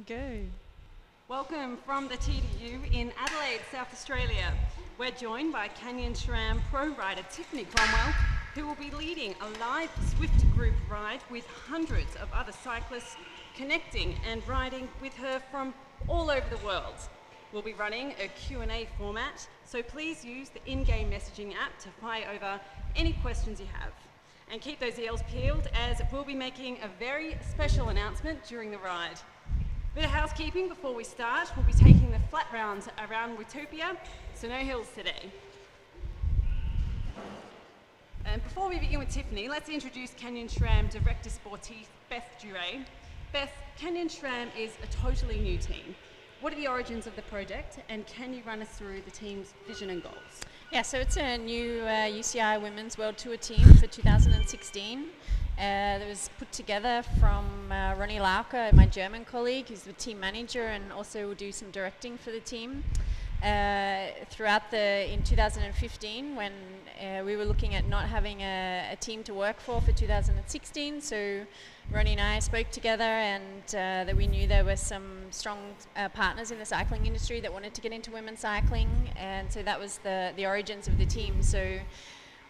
Go. Welcome from the TDU in Adelaide, South Australia. We're joined by Canyon SRAM pro rider Tiffany Cromwell, who will be leading a live Zwift group ride with hundreds of other cyclists connecting and riding with her from all over the world. We'll be running a Q&A format, so please use the in-game messaging app to fire over any questions you have. And keep those ears peeled, as we'll be making a very special announcement during the ride. Bit of housekeeping before we start. We'll be taking the flat rounds around Watopia, so no hills today. And before we begin with Tiffany, let's introduce Canyon SRAM Director Sportif, Beth Duray. Beth, Canyon SRAM is a totally new team. What are the origins of the project, and can you run us through the team's vision and goals? Yeah, so it's a new UCI Women's World Tour team for 2016. That was put together from Ronnie Lauker, my German colleague, who's the team manager and also will do some directing for the team. In 2015, when we were looking at not having a team to work for 2016, so Ronnie and I spoke together, and that we knew there were some strong partners in the cycling industry that wanted to get into women's cycling, and so that was the origins of the team. So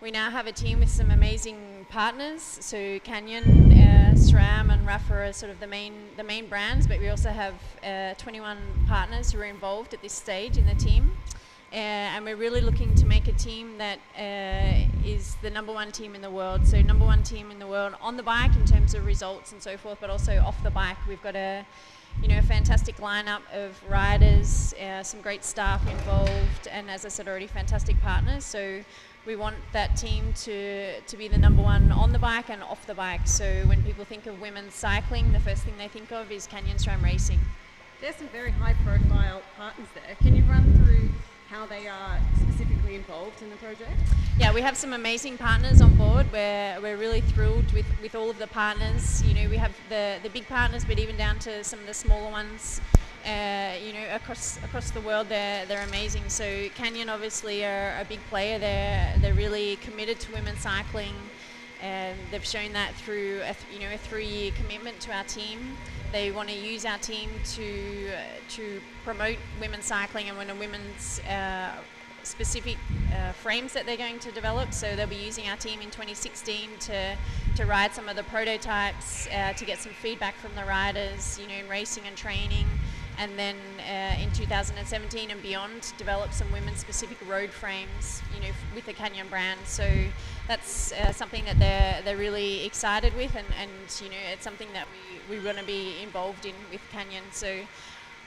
we now have a team with some amazing partners. So Canyon, SRAM and Rafa are sort of the main brands, but we also have 21 partners who are involved at this stage in the team. And we're really looking to make a team that is the number one team in the world. So number one team in the world on the bike in terms of results and so forth, but also off the bike. We've got a fantastic lineup of riders, some great staff involved, and as I said already, fantastic partners. So we want that team to be the number one on the bike and off the bike. So when people think of women's cycling, the first thing they think of is Canyon SRAM Racing. There's some very high-profile partners there. Can you run through how they are specifically involved in the project? Yeah, we have some amazing partners on board. We're really thrilled with all of the partners. We have the big partners, but even down to some of the smaller ones. Across the world, they're amazing. So Canyon obviously are a big player. They're really committed to women's cycling, and they've shown that through a 3-year commitment to our team. They want to use our team to promote women's cycling and when a women's specific frames that they're going to develop. So they'll be using our team in 2016 to ride some of the prototypes, to get some feedback from the riders, in racing and training. And then in 2017 and beyond, develop some women-specific road frames, with the Canyon brand. So that's something that they're really excited with, and it's something that we want to be involved in with Canyon. So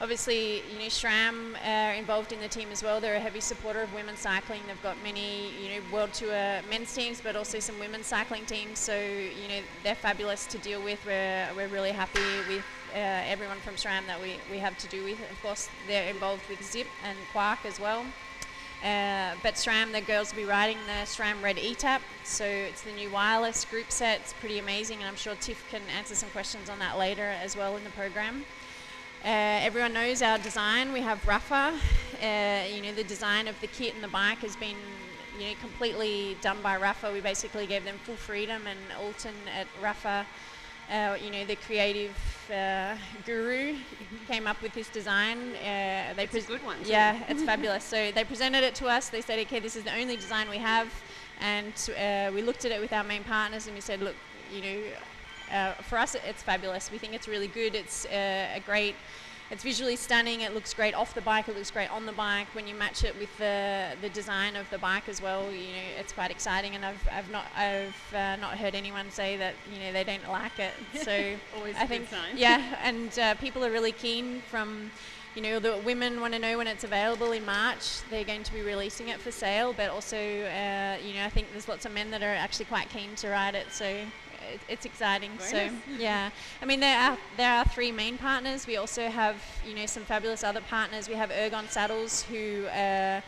obviously, SRAM are involved in the team as well. They're a heavy supporter of women's cycling. They've got many, World Tour men's teams, but also some women's cycling teams. So, they're fabulous to deal with. We're really happy with everyone from SRAM that we have to do with. Of course, they're involved with Zip and Quark as well. But SRAM, the girls will be riding the SRAM Red ETAP. So it's the new wireless group set. It's pretty amazing, and I'm sure Tiff can answer some questions on that later as well in the program. Everyone knows our design. We have Rafa. The design of the kit and the bike has been completely done by Rafa. We basically gave them full freedom, and Alton at Rafa, the creative guru, came up with this design. It's a good one. Yeah, it's fabulous. So they presented it to us. They said, okay, this is the only design we have. And we looked at it with our main partners, and we said, look, for us, it's fabulous. We think it's really good. It's it's visually stunning. It looks great off the bike. It looks great on the bike. When you match it with the design of the bike as well, it's quite exciting. And I've not heard anyone say that they don't like it. So always I a think good sign. Yeah, and people are really keen. From the women want to know when it's available in March. They're going to be releasing it for sale, but also I think there's lots of men that are actually quite keen to ride it. So it's exciting. Very nice. Yeah, I mean there are 3 main partners. We also have some fabulous other partners. We have Ergon Saddles, who are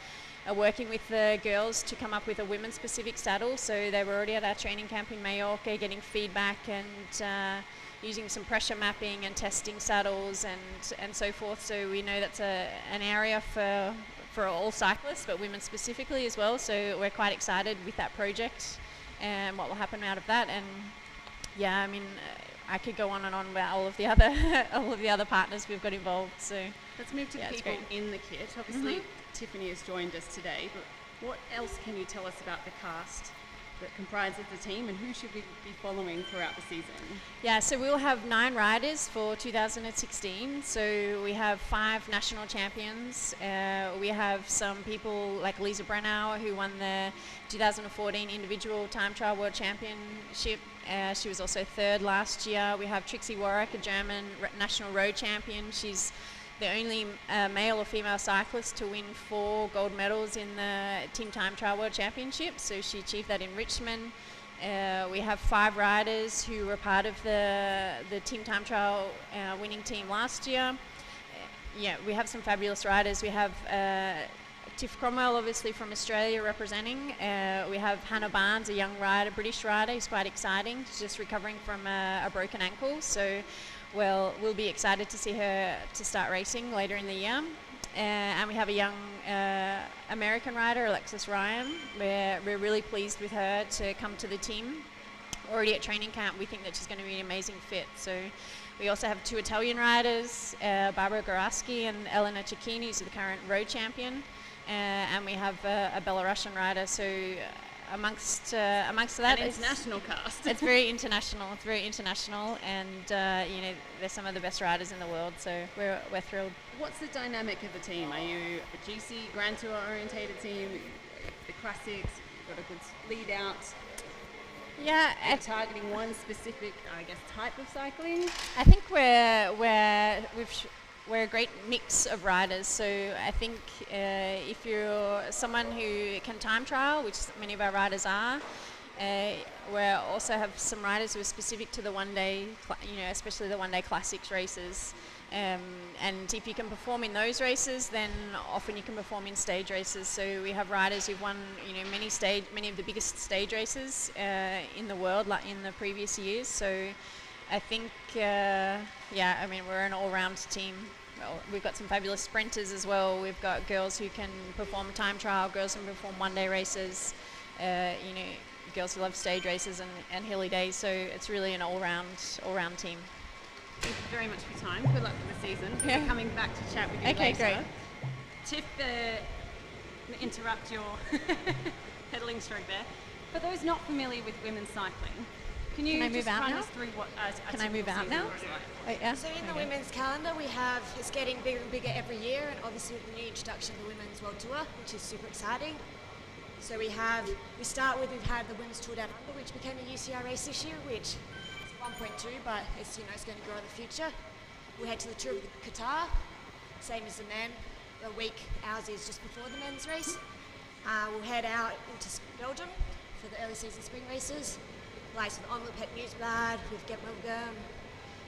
working with the girls to come up with a women's specific saddle. So they were already at our training camp in Mallorca getting feedback and using some pressure mapping and testing saddles and so forth. So we know that's an area for all cyclists, but women specifically as well. So we're quite excited with that project and what will happen out of that. And yeah, I mean, I could go on and on about all of the other all of the other partners we've got involved. So Let's move to Yeah, it's people great. in the kit. Obviously, Tiffany has joined us today, but what else can you tell us about the cast that comprises the team, and who should we be following throughout the season? yeah, so we'll have 9 riders for 2016. So we have 5 national champions. We have some people like Lisa Brennauer, who won the 2014 individual time trial world championship. She was also 3rd last year. We have Trixie Warwick, a German national road champion. She's the only male or female cyclist to win 4 gold medals in the Team Time Trial World Championship. So she achieved that in Richmond. We have 5 riders who were part of the Team Time Trial winning team last year. Yeah, we have some fabulous riders. We have Tiff Cromwell, obviously from Australia, representing. We have Hannah Barnes, a young rider, British rider, who's quite exciting. She's just recovering from a broken ankle. So we'll be excited to see her to start racing later in the year. And we have a young American rider, Alexis Ryan. We're really pleased with her to come to the team. Already at training camp, we think that she's going to be an amazing fit. So we also have 2 Italian riders, Barbara Garaski and Elena Cecchini, who's the current road champion. And we have a Belarusian rider. So amongst that, An international cast. It's very international. It's very international, and they're some of the best riders in the world. So we're thrilled. What's the dynamic of the team? Are you a GC Grand Tour orientated team? The classics? You've got a good lead out? Yeah, Are you targeting one specific, I guess, type of cycling? I think we're a great mix of riders. So I think if you're someone who can time trial, which many of our riders are, we also have some riders who are specific to the one-day, especially the one-day classics races. And if you can perform in those races, then often you can perform in stage races. So we have riders who've won, many of the biggest stage races in the world, like in the previous years. So I think, we're an all-round team. Well, we've got some fabulous sprinters as well. We've got girls who can perform time trial, girls who can perform one-day races, girls who love stage races and hilly days. So it's really an all-round team. Thank you very much for your time. Good luck with the season. We'll be coming back to chat with you Okay, later. great. Tiff, interrupt your pedaling stroke there. For those not familiar with women's cycling, can you just run us through what Can I move out now? Wait, yeah. So in the women's calendar, it's getting bigger and bigger every year, and obviously with the new introduction of the Women's World Tour, which is super exciting. So we've had the Women's Tour Down Under, which became a UCI race this year, which is 1.2, but it's going to grow in the future. We head to the Tour of Qatar, same as the men. Ours is just before the men's race. We'll head out into Belgium for the early season spring races. Like the Omloop Het Nieuwsblad, with Get Melbourne,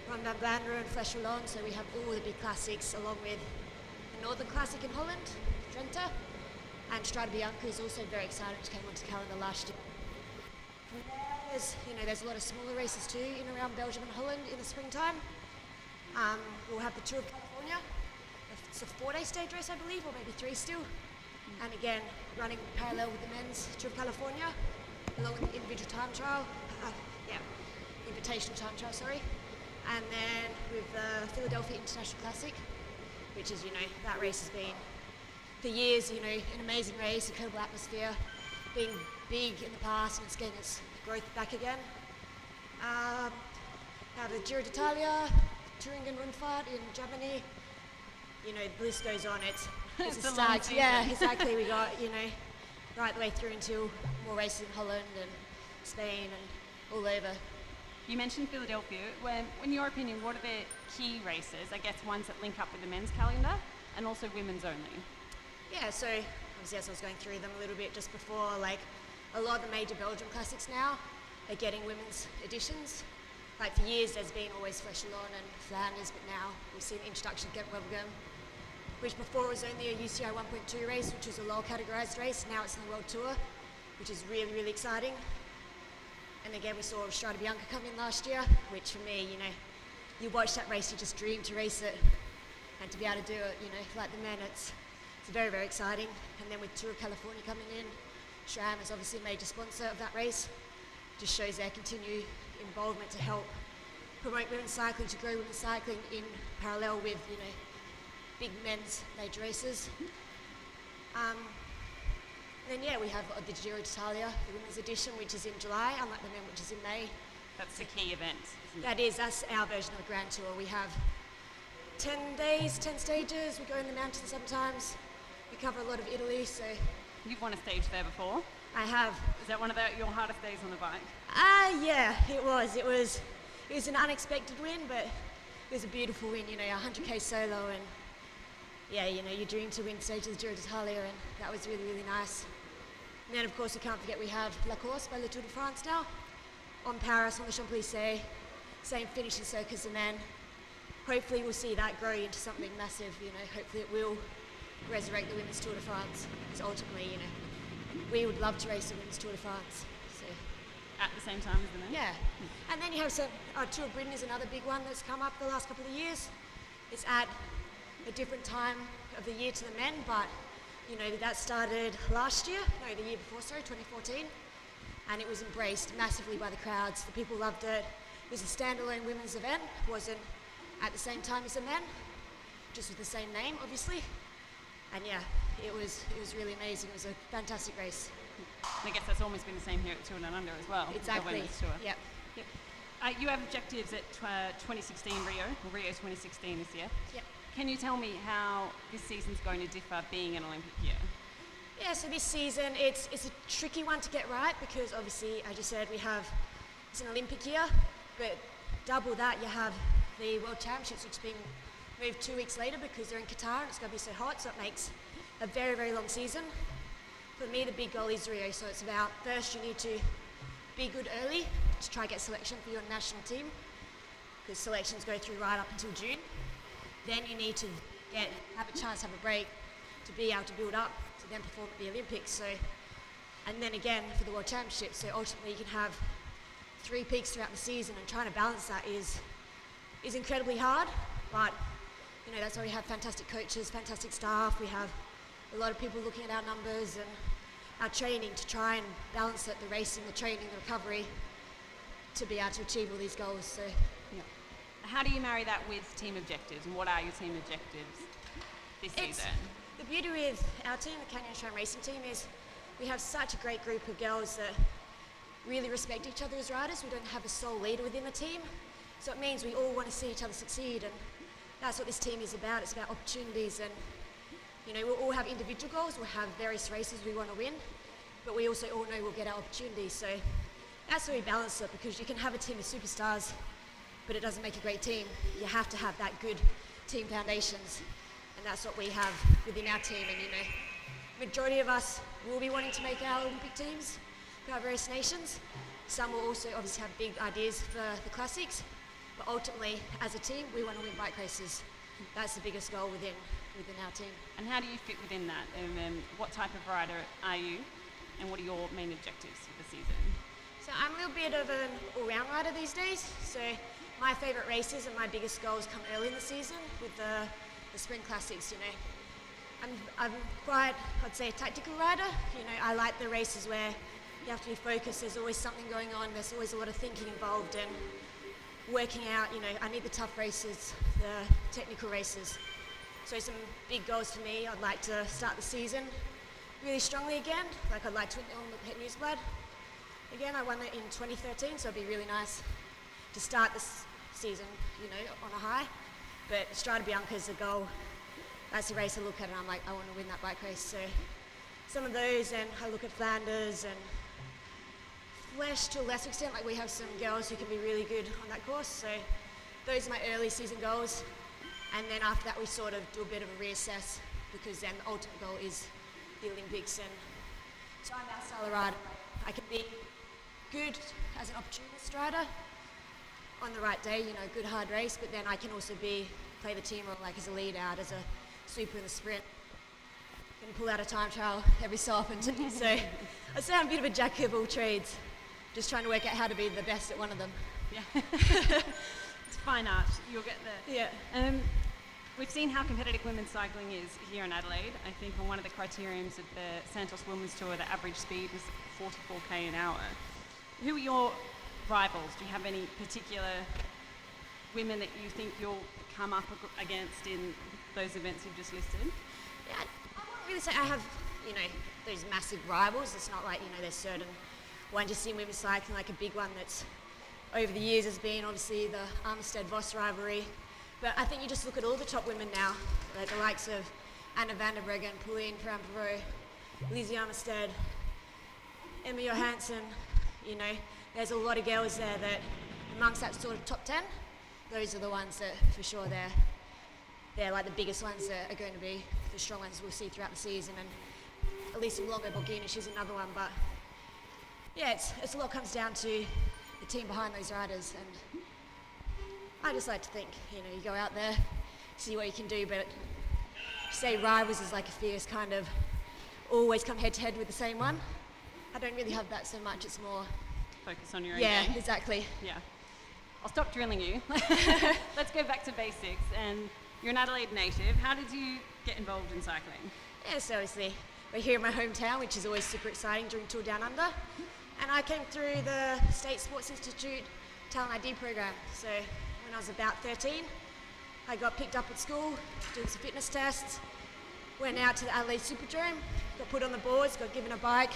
Ronde van Vlaanderen and Flèche Wallonne, so we have all the big classics along with the Northern Classic in Holland, Drenthe, and Strade Bianca is also very exciting, which came onto the calendar last year. From there, there's a lot of smaller races too in and around Belgium and Holland in the springtime. We'll have the Tour of California. It's a 4-day stage race, I believe, or maybe 3 still. And again, running parallel with the men's Tour of California, along with the individual time trial. Invitational time trial, sorry. And then with the Philadelphia International Classic, which is, that race has been, for years, an amazing race, incredible atmosphere, being big in the past, and it's getting its growth back again. Now the Giro d'Italia, Thuringen Rundfahrt in Germany, the list goes on. It's It's a a long start. season. Yeah, exactly. We got, right the way through until more races in Holland and Spain and all over. You mentioned Philadelphia. In your opinion, what are the key races, I guess ones that link up with the men's calendar and also women's only? Yeah, so obviously as I was going through them a little bit just before, a lot of the major Belgium classics now are getting women's editions. For years there's been always Flèche Wallonne and Flanders, but now we've seen the introduction of Gent Wevelgem, which before was only a UCI 1.2 race, which was a low categorised race. Now it's in the World Tour, which is really, really exciting. And again, we saw Strade Bianca come in last year, which for me, you watch that race, you just dream to race it. And to be able to do it, like the men, it's very, very exciting. And then with Tour of California coming in, SRAM is obviously a major sponsor of that race. Just shows their continued involvement to help promote women's cycling, to grow women's cycling in parallel with, big men's major races. Then we have the Giro d'Italia, the women's edition, which is in July, unlike the men, which is in May. That's the key event, isn't it? That's our version of a Grand Tour. We have 10 days, 10 stages. We go in the mountains sometimes. We cover a lot of Italy, so... You've won a stage there before. I have. Is that one of your hardest days on the bike? Yeah, it was. It was an unexpected win, but it was a beautiful win, 100k solo, and you dream to win stages of Giro d'Italia, and that was really, really nice. And then, of course, we can't forget we have La Course by the Tour de France now, on Paris, on the Champs-Élysées, same finishing circuit as the men. Hopefully we'll see that grow into something massive, hopefully it will resurrect the Women's Tour de France, because ultimately, we would love to race the Women's Tour de France. So. At the same time as the men? Yeah. And then you have Tour of Britain is another big one that's come up the last couple of years. It's at a different time of the year to the men, but that started last year, the year before, 2014, and it was embraced massively by the crowds. The people loved it. It was a standalone women's event. It wasn't at the same time as the men, just with the same name, obviously. And it was really amazing. It was a fantastic race. And I guess that's almost been the same here at Tour Down Under as well. Exactly. The women's tour. Yep. You have objectives at 2016 Rio 2016 this year. Yep. Can you tell me how this season's going to differ being an Olympic year? Yeah, so this season it's a tricky one to get right because obviously, as you said, it's an Olympic year, but double that you have the World Championships, which has been moved 2 weeks later because they're in Qatar and it's going to be so hot, so it makes a very, very long season. For me, the big goal is Rio, so it's about first you need to be good early to try to get selection for your national because selections go through right up until June. Then you need to have a chance to have a break to be able to build up to then perform at the Olympics. So, and then again for the World Championships. So ultimately you can have 3 peaks throughout the season, and trying to balance that is incredibly hard. But that's why we have fantastic coaches, fantastic staff. We have a lot of people looking at our numbers and our training to try and balance it, the racing, the training, the recovery, to be able to achieve all these goals. So. How do you marry that with team objectives, and what are your team objectives this season? The beauty with our team, the Canyon SRAM Racing team, is we have such a great group of girls that really respect each other as riders. We don't have a sole leader within the team, so it means we all want to see each other succeed, and that's what this team is about. It's about opportunities, and we'll all have individual goals, we'll have various races we want to win, but we also all know we'll get our opportunities. So that's where we balance it, because you can have a team of superstars, but it doesn't make a great team. You have to have that good team foundations, and that's what we have within our team. And majority of us will be wanting to make our Olympic teams for our various nations. Some will also obviously have big ideas for the classics, but ultimately, as a team, we want to win bike races. That's the biggest goal within our team. And how do you fit within that? And what type of rider are you, and what are your main objectives for the season? So I'm a little bit of an all-round rider these days. So my favourite races and my biggest goals come early in the season with the spring classics. I'm quite, I'd say, a tactical rider. I like the races where you have to be focused. There's always something going on. There's always a lot of thinking involved and working out. I need the tough races, the technical races. So some big goals for me. I'd like to start the season really strongly again. I'd like to win the Olympic Newsblad again. I won it in 2013, so it'd be really nice to start this season, on a high. But Strada Bianca is the goal. That's the race I look at, and I'm like, I want to win that bike race. So some of those, and I look at Flanders and Flesh to a lesser extent. We have some girls who can be really good on that course. So those are my early season goals. And then after that, we sort of do a bit of a reassess, because then the ultimate goal is the Olympics. And so I'm that style of rider. I can be good as an opportunist rider on the right day, good hard race, but then I can also play the team role, as a lead out, as a super in the sprint. Can pull out a time trial every so often too. So I'd say I'm a bit of a jack of all trades, just trying to work out how to be the best at one of them. Yeah. It's fine art, you'll get there. Yeah. We've seen how competitive women's cycling is here in Adelaide. I think on one of the criteriums of the Santos Women's Tour, the average speed was 44k an hour. Who are your rivals? Do you have any particular women that you think you'll come up against in those events you've just listed? Yeah, I won't really say I have, those massive rivals. It's not like, there's certain one just in women's cycling, like a big one that's over the years has been obviously the Armstead-Voss rivalry. But I think you just look at all the top women now, like the likes of Anna van der Breggen, Pauline Ferrand-Perot, Lizzie Armstead, Emma Johansson. There's a lot of girls there that amongst that sort of top 10, those are the ones that for sure they're like the biggest ones that are going to be the strong ones we'll see throughout the season. And Elisa Longo-Borghini, she's another one. But yeah, it's a lot comes down to the team behind those riders. And I just like to think, you go out there, see what you can do. But say rivals is like a fierce kind of always come head to head with the same one. I don't really have that so much. It's more focus on your own game. Yeah, exactly. Yeah. I'll stop drilling you. Let's go back to basics. And you're an Adelaide native. How did you get involved in cycling? Yeah, so obviously we're here in my hometown, which is always super exciting during Tour Down Under. And I came through the State Sports Institute Talent ID program. So when I was about 13, I got picked up at school, doing some fitness tests, went out to the Adelaide Superdrome, got put on the boards, got given a bike,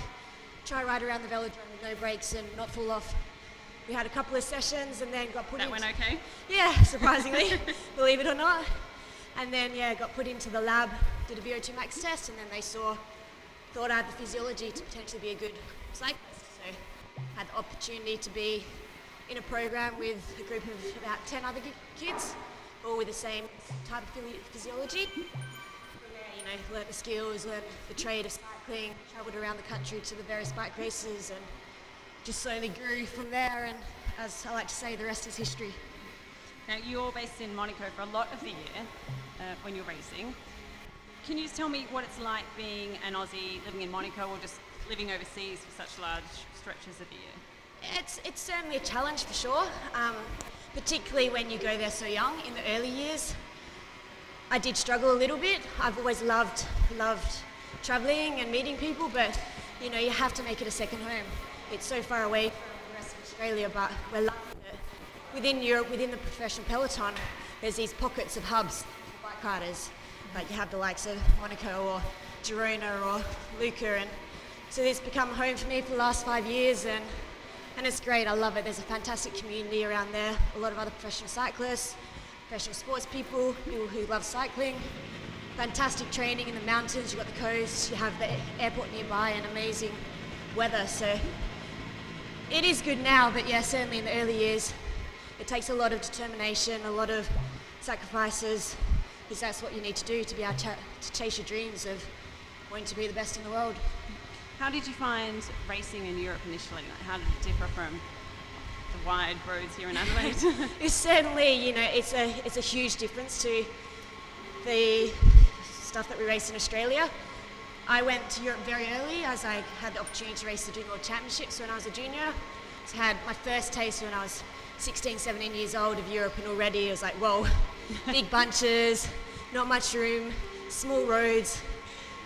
try ride around the velodrome with no brakes and not fall off. We had a couple of sessions and then got put That went okay? Yeah, surprisingly, believe it or not. And then, got put into the lab, did a VO2 max test, and then they thought I had the physiology to potentially be a good cyclist. So had the opportunity to be in a program with a group of about 10 other kids, all with the same type of physiology. Learnt the skills, learnt the trade of cycling, travelled around the country to the various bike races, and just slowly grew from there. And as I like to say, the rest is history. Now, you're based in Monaco for a lot of the year when you're racing. Can you just tell me what it's like being an Aussie living in Monaco or just living overseas for such large stretches of the year? It's certainly a challenge for sure, particularly when you go there so young in the early years. I did struggle a little bit. I've always loved travelling and meeting people, but you have to make it a second home. It's so far away from the rest of Australia, but we're lucky that within Europe, within the professional peloton, there's these pockets of hubs for bike riders. Like you have the likes of Monaco or Girona or Lucca, and so it's become home for me for the last 5 years, and it's great. I love it. There's a fantastic community around there. A lot of other professional cyclists, professional sports people who love cycling. Fantastic training in the mountains. You've got the coast. You have the airport nearby and amazing weather. So it is good now, but yeah, certainly in the early years, it takes a lot of determination, a lot of sacrifices, because that's what you need to do to be able to chase your dreams of wanting to be the best in the world. How did you find racing in Europe initially? Like, how did it differ from the wide roads here in Adelaide? It's certainly, it's a huge difference to the stuff that we race in Australia. I went to Europe very early as I had the opportunity to race the Junior World Championships when I was a junior. So I had my first taste when I was 16, 17 years old of Europe, and already it was like, whoa, big bunches, not much room, small roads.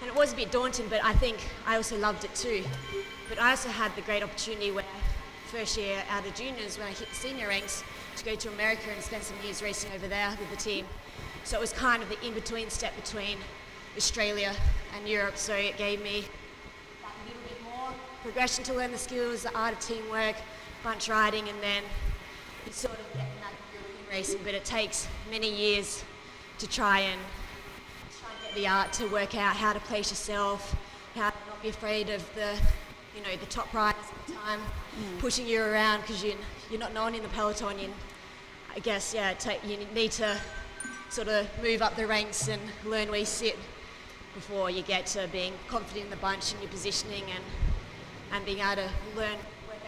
And it was a bit daunting, but I think I also loved it too. But I also had the great opportunity when first year out of juniors, when I hit the senior ranks, to go to America and spend some years racing over there with the team. So it was kind of the in-between step between Australia and Europe. So it gave me that little bit more progression to learn the skills, the art of teamwork, bunch riding, and then it's sort of getting that European racing. But it takes many years to try and get the art to work out how to place yourself, how to not be afraid of the top riders at the time pushing you around, because you're not known in the peloton. I guess, you need to sort of move up the ranks and learn where you sit before you get to being confident in the bunch and your positioning, and being able to work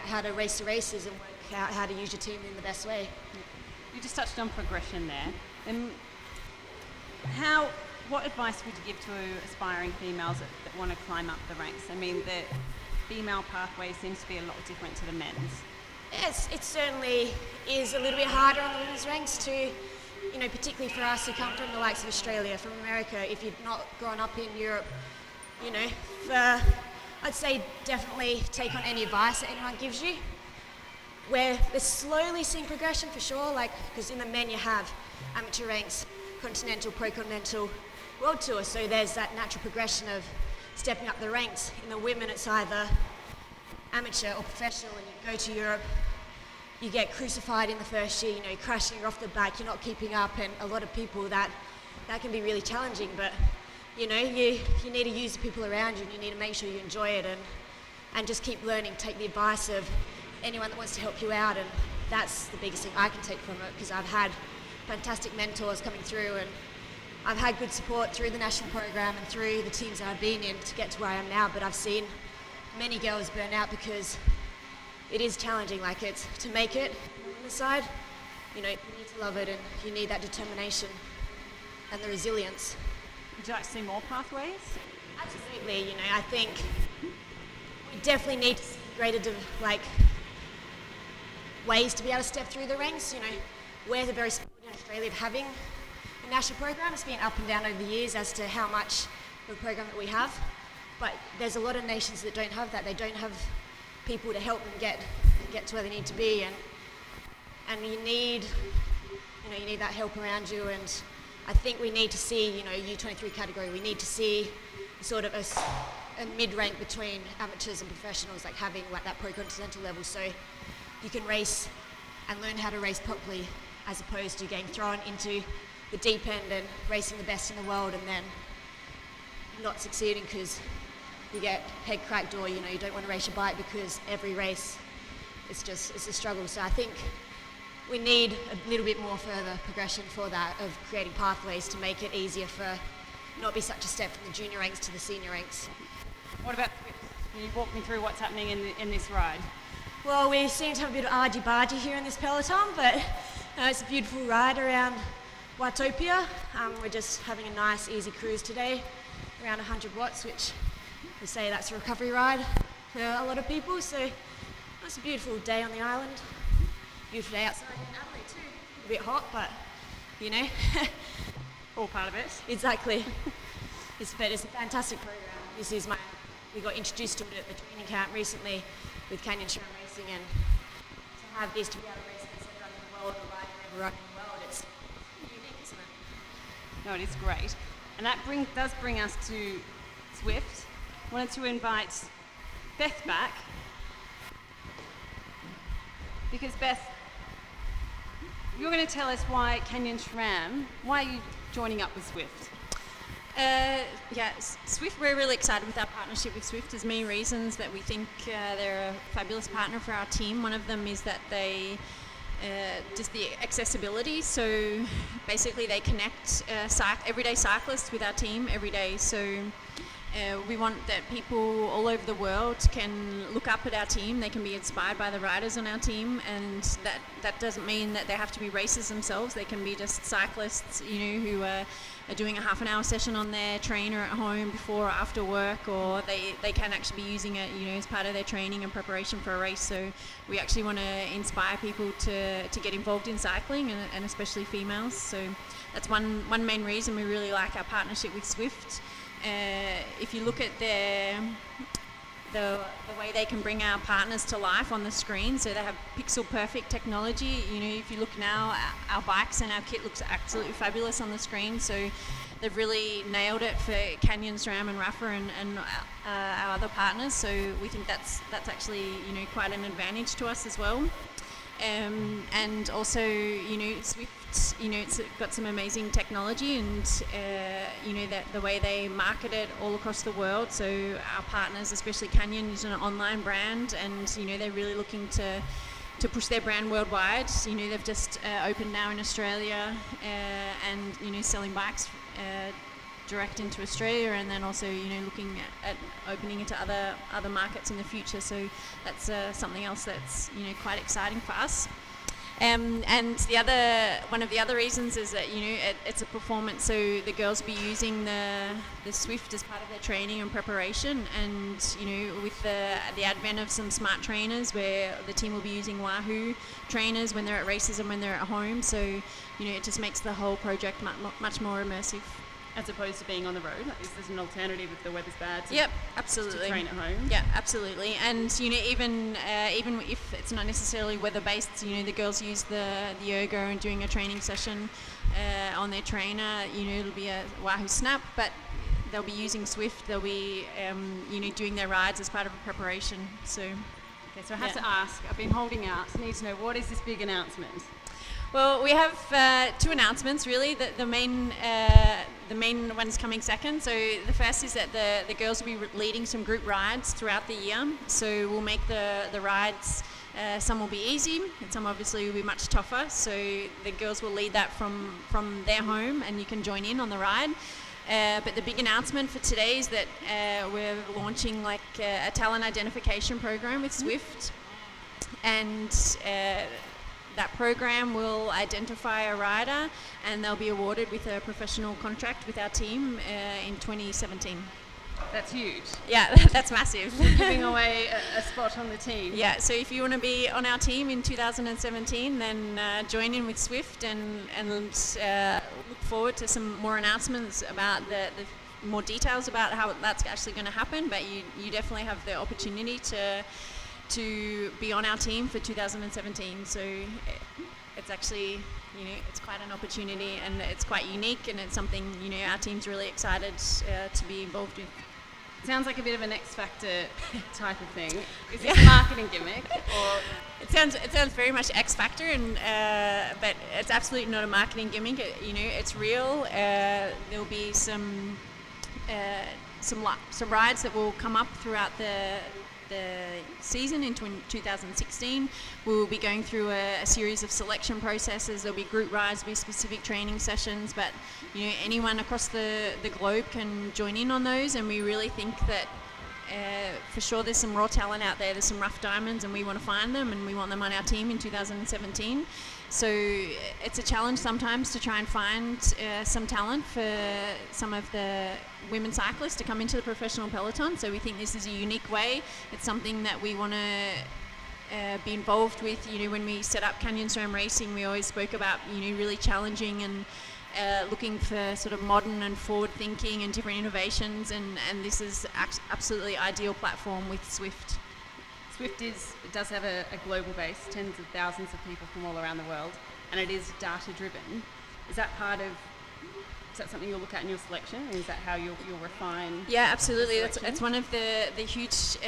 out how to race the races and work out how to use your team in the best way. You just touched on progression there. And what advice would you give to aspiring females that want to climb up the ranks? I mean, the female pathway seems to be a lot different to the men's. Yes, it certainly is a little bit harder on the women's ranks to, particularly for us who come from the likes of Australia, from America. If you've not grown up in Europe, I'd say definitely take on any advice that anyone gives you. we're slowly seeing progression for sure, like, because in the men you have amateur ranks, continental, pro-continental, world tour, so there's that natural progression of stepping up the ranks. In the women, it's either amateur or professional, and you go to Europe, you get crucified in the first year, you know, you're crashing off the back, you're not keeping up, and a lot of people that can be really challenging, but you know, you need to use the people around you, and you need to make sure you enjoy it, and just keep learning, take the advice of anyone that wants to help you out, and that's the biggest thing I can take from it, because I've had fantastic mentors coming through, and I've had good support through the national program and through the teams that I've been in to get to where I am now, but I've seen many girls burn out because it is challenging, like it's to make it on the side, you know, you need to love it, and you need that determination and the resilience. Would you like to see more pathways? Absolutely, you know, I think we definitely need greater ways to be able to step through the ranks. You know, we're very spoiled in Australia of having a national program. It's been up and down over the years as to how much of a program that we have, but there's a lot of nations that don't have that. They don't have people to help them get to where they need to be, and you need that help around you. And I think we need to see, you know, U23 category, we need to see sort of a mid-rank between amateurs and professionals, like having like that pro-continental level, so you can race and learn how to race properly, as opposed to getting thrown into the deep end and racing the best in the world and then not succeeding because you get head cracked, or you know, you don't want to race your bike because every race it's a struggle. So I think we need a little bit more further progression for that, of creating pathways to make it easier for not be such a step from the junior ranks to the senior ranks. What about Zwift? Can you walk me through what's happening in this ride? Well, we seem to have a bit of argy-bargy here in this peloton, but it's a beautiful ride around Watopia. We're just having a nice easy cruise today, around 100 watts, which we say that's a recovery ride for a lot of people. So it's a beautiful day on the island. Beautiful day outside in Adelaide too. A bit hot, but you know. All part of it. Exactly. It's a fantastic program. We got introduced to it at the training camp recently with SRAM Racing, and to have this, to be able to race against everyone in the world, or ride everyone in the world, it's unique, isn't it? No, it is great. And that does bring us to Zwift. I wanted to invite Beth back, because Beth, you're going to tell us why why are you joining up with Zwift? Zwift, we're really excited with our partnership with Zwift. There's many reasons that we think they're a fabulous partner for our team. One of them is that they just the accessibility. So basically they connect everyday cyclists with our team every day. So we want that people all over the world can look up at our team. They can be inspired by the riders on our team, and that doesn't mean that they have to be racers themselves. They can be just cyclists, you know, who are doing a half an hour session on their trainer at home before or after work, or they can actually be using it, you know, as part of their training and preparation for a race. So we actually want to inspire people to get involved in cycling, and especially females. So that's one main reason we really like our partnership with Zwift. If you look at the way they can bring our partners to life on the screen, so they have pixel perfect technology. You know, if you look now, our bikes and our kit looks absolutely fabulous on the screen. So they've really nailed it for Canyon, SRAM and Rafa and our other partners. So we think that's actually, you know, quite an advantage to us as well. And also, you know, Zwift, you know, it's got some amazing technology, and you know, that the way they market it all across the world. So our partners, especially Canyon, is an online brand, and you know, they're really looking to push their brand worldwide. You know, they've just opened now in Australia, and you know, selling bikes direct into Australia, and then also, you know, looking at opening into other markets in the future. So that's something else that's, you know, quite exciting for us. And one of the other reasons is that, you know, it's a performance. So the girls will be using the Zwift as part of their training and preparation, and you know, with the advent of some smart trainers, where the team will be using Wahoo trainers when they're at races and when they're at home. So you know, it just makes the whole project much more immersive. as opposed to being on the road? Like, is this an alternative if the weather's bad to, Yep, absolutely. to train at home? Yeah, absolutely. And even if it's not necessarily weather based, the girls use the yoga and doing a training session on their trainer. It'll be a Wahoo Snap, but they'll be using Zwift. They'll be doing their rides as part of a preparation. So I have to ask. I've been holding out. I need to know, what is this big announcement? Well, we have two announcements really. The main one's coming second. So the first is that the girls will be leading some group rides throughout the year. So we'll make the rides. Some will be easy, and some obviously will be much tougher. So the girls will lead that from their home, and you can join in on the ride. But the big announcement for today is that we're launching a talent identification program with Zwift, and that program will identify a rider, and they'll be awarded with a professional contract with our team in 2017. That's huge. Yeah, that's massive. Giving away a spot on the team. Yeah, so if you want to be on our team in 2017, then join in with Zwift and look forward to some more announcements about the more details about how that's actually going to happen. But you definitely have the opportunity to be on our team for 2017. So it's actually, it's quite an opportunity, and it's quite unique, and it's something, our team's really excited to be involved with. Sounds like a bit of an X Factor type of thing. Is it a marketing gimmick? Or It sounds very much X Factor, but it's absolutely not a marketing gimmick. It's real. There'll be some rides that will come up throughout the season in 2016. We will be going through a series of selection processes. There'll be group rides, there'll be specific training sessions, but anyone across the globe can join in on those, and we really think that for sure there's some raw talent out there, there's some rough diamonds, and we want to find them, and we want them on our team in 2017. So it's a challenge sometimes to try and find some talent for some of the women cyclists to come into the professional peloton. So we think this is a unique way. It's something that we want to be involved with. When we set up SRAM Racing, we always spoke about really challenging and looking for sort of modern and forward thinking and different innovations, and this is absolutely ideal platform with Zwift. Zwift does have a global base, tens of thousands of people from all around the world, and it is data driven. Is that something you'll look at in your selection? Is that how you'll refine? Yeah, absolutely. It's one of the huge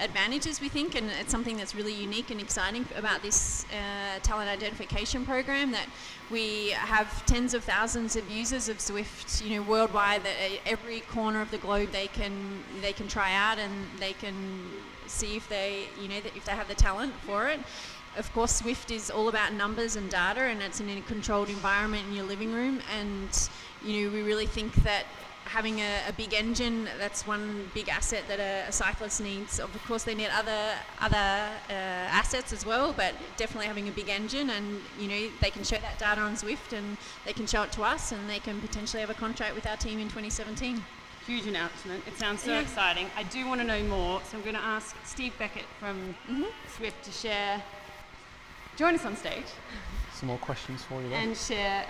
advantages, we think, and it's something that's really unique and exciting about this talent identification program, that we have tens of thousands of users of Zwift, worldwide, that at every corner of the globe they can try out, and they can see if they have the talent for it. Of course, Zwift is all about numbers and data, and it's in a controlled environment in your living room. And we really think that having a big engine, that's one big asset that a cyclist needs. Of course, they need other assets as well, but definitely having a big engine, and they can show that data on Zwift, and they can show it to us, and they can potentially have a contract with our team in 2017. Huge announcement. It sounds so exciting. I do want to know more, so I'm going to ask Steve Beckett from Zwift to join us on stage. Some more questions for you there. And share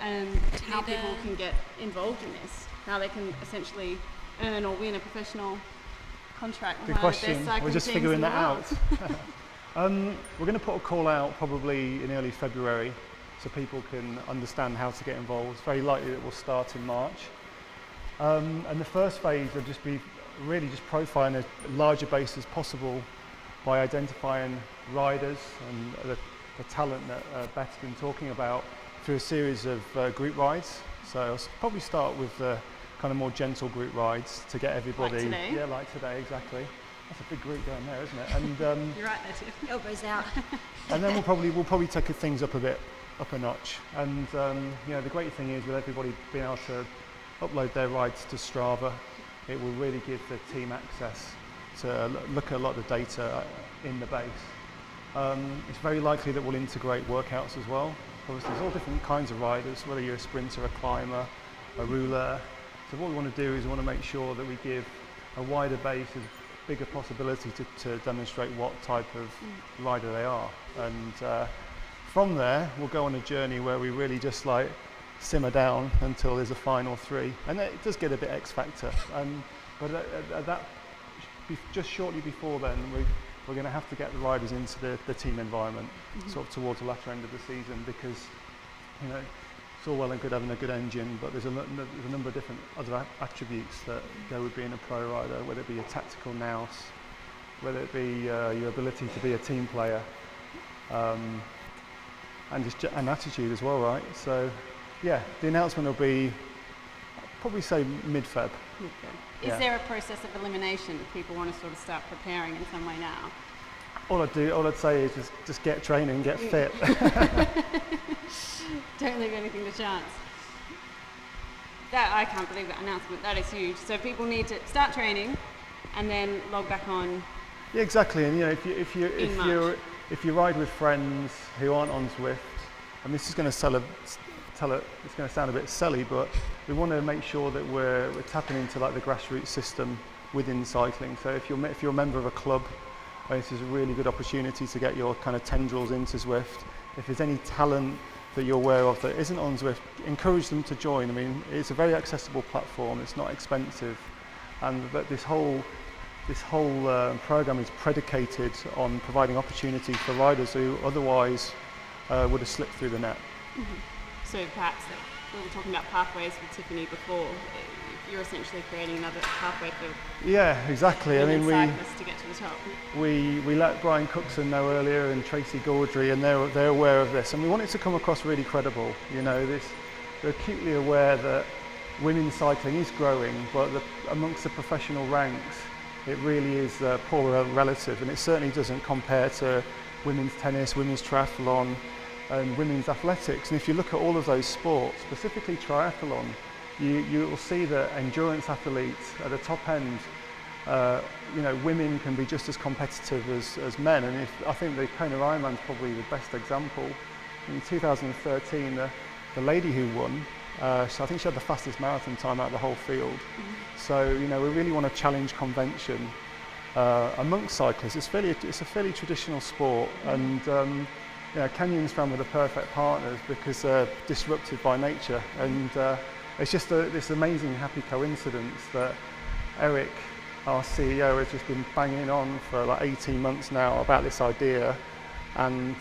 how people can get involved in this, how they can essentially earn or win a professional contract. Good question. We're just figuring that out. We're going to put a call out probably in early February, so people can understand how to get involved. It's very likely that we'll start in March. And the first phase will just be really just profiling as larger base as possible by identifying riders and the talent that Beth's been talking about through a series of group rides. So I'll probably start with the kind of more gentle group rides to get everybody. Like today? Yeah, like today, exactly. That's a big group down there, isn't it? And you're right there, Tiff. Elbows out. and then we'll probably take things up a notch. And the great thing is, with everybody being able to upload their rides to Strava, it will really give the team access to look at a lot of the data in the base. It's very likely that we'll integrate workouts as well. Obviously, there's all different kinds of riders, whether you're a sprinter, a climber, a rouleur. So what we want to do is we want to make sure that we give a wider base a bigger possibility to demonstrate what type of rider they are. And from there, we'll go on a journey where we really just simmer down until there's a final 3, and it does get a bit X factor. But at that, just shortly before then, we're going to have to get the riders into the team environment, sort of towards the latter end of the season, because it's all well and good having a good engine, but there's a number of different other attributes that go with being a pro rider, whether it be a tactical nous, whether it be your ability to be a team player, and just an attitude as well, right? So, yeah, the announcement will be, I'd probably say mid-Feb. Is there a process of elimination if people want to sort of start preparing in some way now? All I'd say is just get training, get fit. Don't leave anything to chance. That, I can't believe that announcement. That is huge. So people need to start training and then log back on. Yeah, exactly. And if you ride with friends who aren't on Zwift, and this is going to it's going to sound a bit silly, but we want to make sure that we're tapping into like the grassroots system within cycling. So if you're a member of a club, this is a really good opportunity to get your kind of tendrils into Zwift. If there's any talent that you're aware of that isn't on Zwift, encourage them to join. I mean, it's a very accessible platform. It's not expensive, and this whole program is predicated on providing opportunity for riders who otherwise would have slipped through the net. So perhaps we were talking about pathways with Tiffany before. You're essentially creating another pathway for exactly. cyclists to get to the top. We let Brian Cookson know earlier and Tracy Gaudry, and they're aware of this, and we want it to come across really credible. They're acutely aware that women's cycling is growing, but amongst the professional ranks, it really is poor relative, and it certainly doesn't compare to women's tennis, women's triathlon, and women's athletics. And if you look at all of those sports, specifically triathlon, you will see that endurance athletes at the top end, women can be just as competitive as men. And I think the Kona Ironman is probably the best example. In 2013, the lady who won, so I think she had the fastest marathon time out of the whole field. So we really want to challenge convention amongst cyclists. It's a fairly traditional sport, and Canyon and SRAM were the perfect partners because they're disrupted by nature, and it's just this amazing happy coincidence that Eric, our CEO, has just been banging on for like 18 months now about this idea, and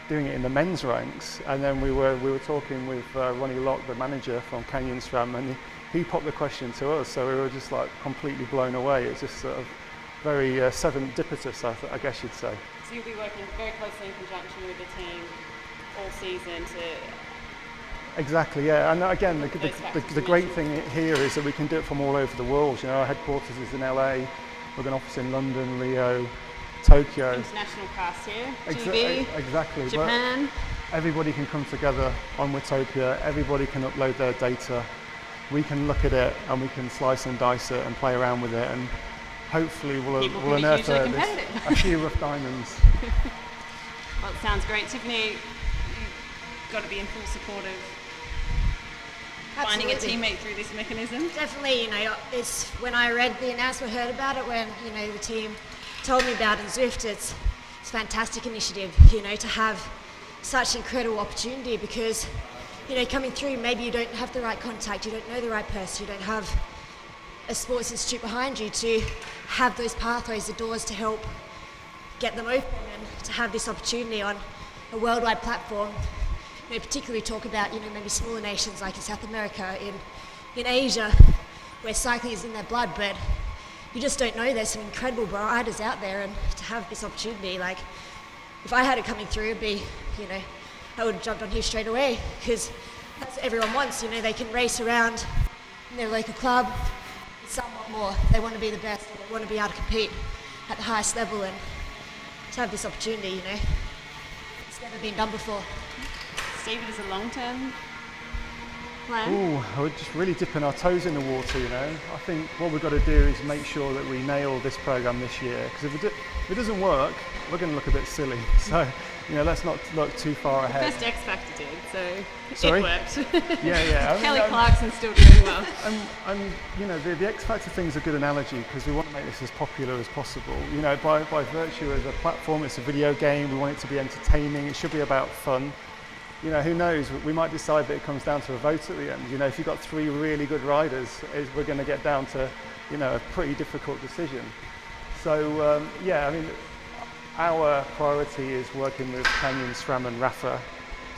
doing it in the men's ranks. And then we were talking with Ronnie Locke, the manager from Canyon SRAM, and he popped the question to us, so we were just like completely blown away. It's just sort of very serendipitous, I guess you'd say. So you'll be working very closely in conjunction with the team all season to... Exactly, yeah. And again, the great thing here is that we can do it from all over the world. Our headquarters is in LA, we've got an office in London, Rio, Tokyo. International cast here, GB, exactly. Japan. But everybody can come together on Watopia, everybody can upload their data, we can look at it and we can slice and dice it and play around with it, and hopefully we'll unearth a few rough diamonds. Well, it sounds great. Tiffany, you've got to be in full support of finding a teammate through this mechanism. Definitely, it's when I read the announcement, heard about it, when the team told me about it in Zwift, it's a fantastic initiative, to have such incredible opportunity, because coming through, maybe you don't have the right contact, you don't know the right person, you don't have a sports institute behind you to have those pathways, the doors to help get them open, and to have this opportunity on a worldwide platform. Particularly talk about maybe smaller nations like in South America, in Asia, where cycling is in their blood, but you just don't know there's some incredible riders out there, and to have this opportunity, like if I had it coming through, it'd be, I would have jumped on here straight away, because that's what everyone wants. They can race around in their local club, and somewhat more. They want to be the best, they want to be able to compete at the highest level, and to have this opportunity, it's never been done before. Steve, it is a long-term plan? We're just really dipping our toes in the water, I think what we've got to do is make sure that we nail this program this year, because if it doesn't work, we're going to look a bit silly. So, let's not look too far ahead. The first X Factor did, so Sorry? it worked. Yeah. Kelly Clarkson's still doing well. And the X Factor thing is a good analogy, because we want to make this as popular as possible. By virtue of the platform, it's a video game, we want it to be entertaining, it should be about fun. you know, who knows, we might decide that it comes down to a vote at the end. You know, if you've got 3 really good riders, we're going to get down to, you know, a pretty difficult decision. So yeah, I mean, our priority is working with Canyon, SRAM and RAFA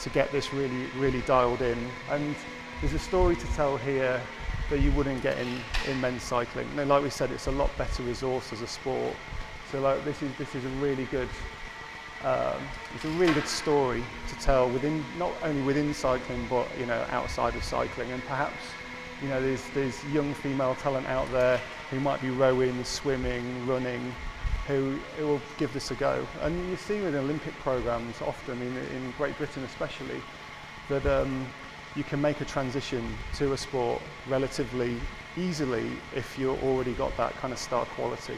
to get this really dialed in. And there's a story to tell here that you wouldn't get in men's cycling. You know, like we said, it's a lot better resource as a sport. So like this is a really good, it's a really good story to tell within, not only within cycling, but you know, outside of cycling. And perhaps, you know, there's young female talent out there who might be rowing, swimming, running, who will give this a go. And you see with Olympic programs often, in Great Britain especially, that you can make a transition to a sport relatively easily if you've already got that kind of star quality.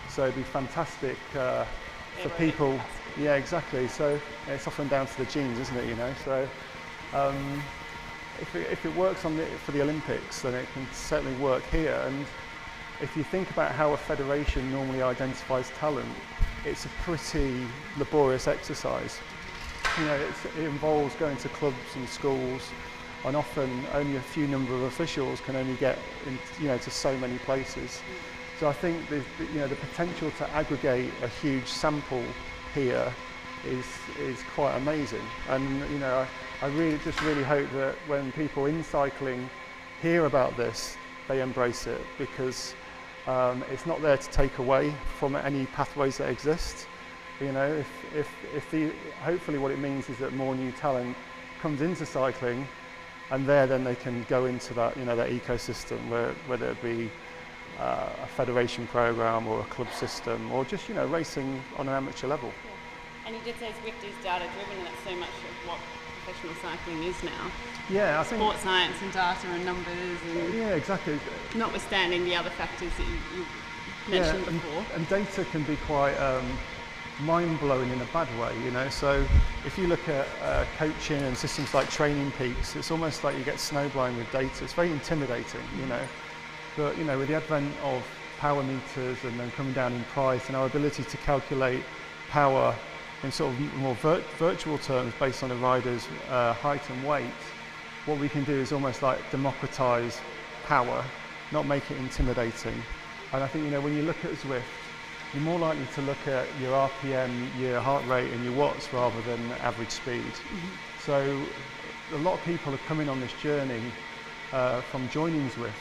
So it'd be fantastic for people. Yeah, exactly. So it's often down to the genes, isn't it? You know. So if it works for the Olympics, then it can certainly work here. And if you think about how a federation normally identifies talent, it's a pretty laborious exercise. You know, it involves going to clubs and schools, and often only a few number of officials can only get to so many places. So I think the potential to aggregate a huge sample here is quite amazing. And you know, I really hope that when people in cycling hear about this, they embrace it, because it's not there to take away from any pathways that exist. You know, hopefully what it means is that more new talent comes into cycling, and then they can go into that, you know, that ecosystem, whether it be a federation program or a club system, or just, you know, racing on an amateur level. Yeah. And you did say Zwift is data driven, and that's so much of what professional cycling is now. Yeah, I think sport science and data and numbers, and yeah, exactly. Notwithstanding the other factors that you mentioned before. And data can be quite mind-blowing in a bad way, you know. So if you look at coaching and systems like Training Peaks, it's almost like you get snowblind with data. It's very intimidating, you know. But you know, with the advent of power meters and then coming down in price, and our ability to calculate power in sort of more virtual terms based on a rider's height and weight, what we can do is almost like democratize power, not make it intimidating. And I think, you know, when you look at Zwift, you're more likely to look at your RPM, your heart rate and your watts rather than average speed. Mm-hmm. So a lot of people are coming on this journey from joining Zwift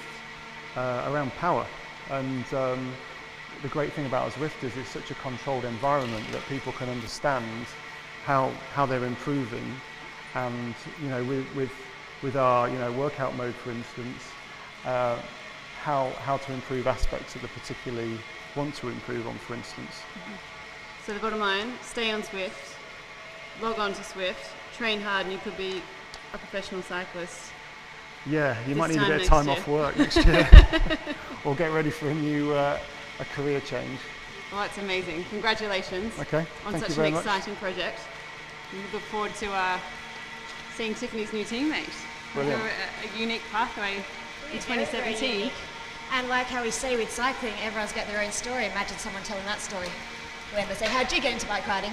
around power. And the great thing about Zwift is it's such a controlled environment that people can understand how they're improving. And you know, with our, you know, workout mode, for instance, how to improve aspects that they particularly want to improve on, for instance. Mm-hmm. So the bottom line: stay on Zwift, log on to Zwift, train hard, and you could be a professional cyclist. Yeah, you might need a bit of time off work next year, or get ready for a career change. Well, that's amazing. Congratulations on such an exciting project. We look forward to seeing Tiffany's new teammate. Brilliant. A unique pathway in 2017. And like how we say with cycling, everyone's got their own story. Imagine someone telling that story when they say, how'd you get into bike riding?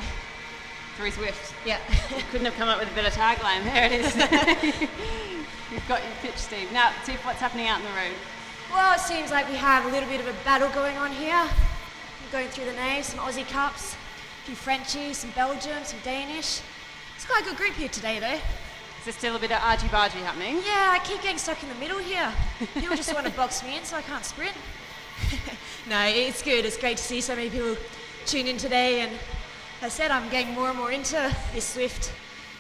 Through Zwift. Yeah. Couldn't have come up with a better tagline. There it is. You've got your pitch, Steve. Now, Tiff, what's happening out in the road? Well, it seems like we have a little bit of a battle going on here. I'm going through the names, some Aussie Cups, a few Frenchies, some Belgium, some Danish. It's quite a good group here today, though. Is there still a bit of argy-bargy happening? Yeah, I keep getting stuck in the middle here. People just want to box me in so I can't sprint. No, it's good. It's great to see so many people tune in today. And as I said, I'm getting more and more into this Zwift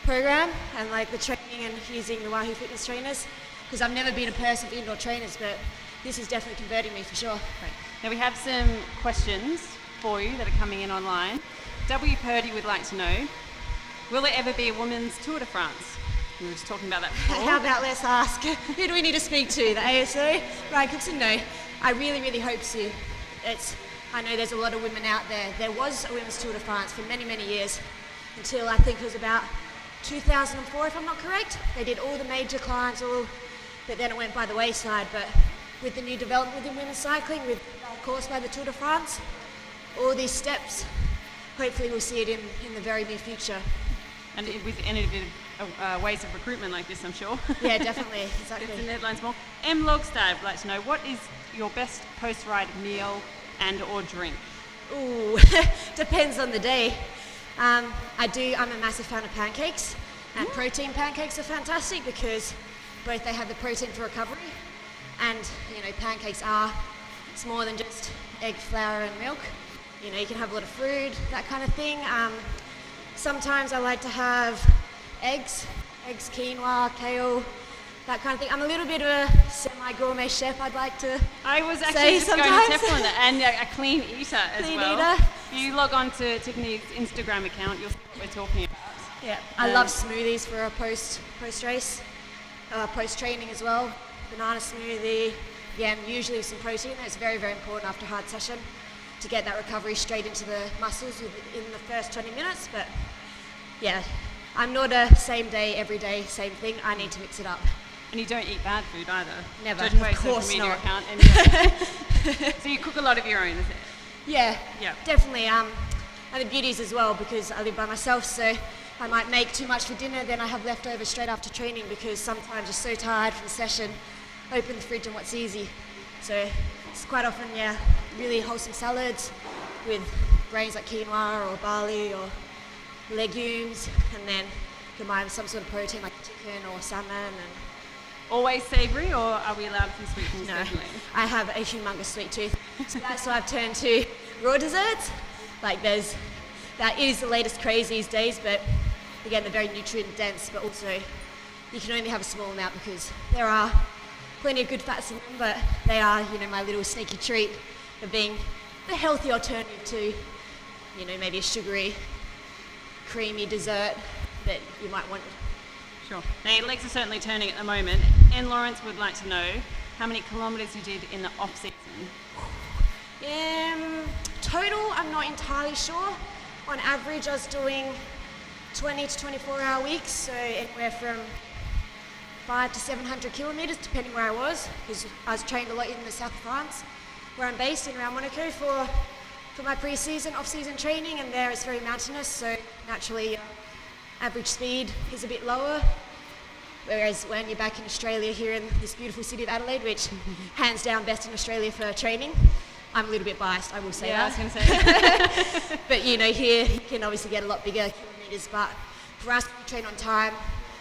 program and like the training and using the Wahoo fitness trainers, because I've never been a person for indoor trainers, but this is definitely converting me for sure. Right. Now we have some questions for you that are coming in online. W. Purdy would like to know, will there ever be a women's Tour de France? We were just talking about that before. How about let's ask, who do we need to speak to? The ASO? Ryan Cookson? No, I really, really hope so. I know there's a lot of women out there. There was a women's Tour de France for many, many years, until I think it was about 2004, if I'm not correct. They did all the major clients, but then it went by the wayside. But with the new development within women's cycling, with of course by the Tour de France, all these steps, hopefully we'll see it in the very near future. And with innovative ways of recruitment like this, I'm sure. Yeah, definitely, exactly. It's in the headlines more. M. Logstad would like to know, what is your best post-ride meal and or drink? Ooh, depends on the day. I'm a massive fan of pancakes, and protein pancakes are fantastic because both they have the protein for recovery, and pancakes it's more than just egg, flour and milk. You can have a lot of fruit, that kind of thing. Sometimes I like to have eggs, quinoa, kale, that kind of thing. I'm a little bit of a semi-gourmet chef, I'd like to I was actually say just sometimes. going to tap on that, and a clean eater as Clean well. eater. If you log on to Tiffany's Instagram account, you'll see what we're talking about. Yeah, I love smoothies for a post-race, post-training as well. Banana smoothie, again, usually with some protein. It's very, very important after a hard session to get that recovery straight into the muscles in the first 20 minutes. But yeah, I'm not a same day, every day, same thing. I need to mix it up. And you don't eat bad food either. Never, Judging by of your course social media not. account. Anyway. So you cook a lot of your own, is it? Yeah, Yeah. definitely. And the beauties as well, because I live by myself, so I might make too much for dinner, then I have leftovers straight after training because sometimes you're so tired from the session, open the fridge and what's easy. So it's quite often, really wholesome salads with grains like quinoa or barley or legumes, and then combine with some sort of protein like chicken or salmon. And Always savoury, or are we allowed some sweet things? no, Definitely? I have a humongous sweet tooth, so that's why I've turned to raw desserts. Like that is the latest craze these days, but again, they're very nutrient dense, but also you can only have a small amount because there are plenty of good fats in them, but they are, my little sneaky treat of being the healthy alternative to, maybe a sugary, creamy dessert that you might want. Sure. Now your legs are certainly turning at the moment. And Lawrence would like to know how many kilometres you did in the off-season. Total, I'm not entirely sure. On average, I was doing 20 to 24-hour weeks, so anywhere from 500 to 700 kilometres, depending where I was, because I was trained a lot in the south of France, where I'm based in around Monaco for my pre-season, off-season training, and there it's very mountainous, so naturally average speed is a bit lower. Whereas when you're back in Australia here in this beautiful city of Adelaide, which hands down best in Australia for training, I'm a little bit biased, I will say that. I was going to say. But here you can obviously get a lot bigger kilometres, but for us we train on time,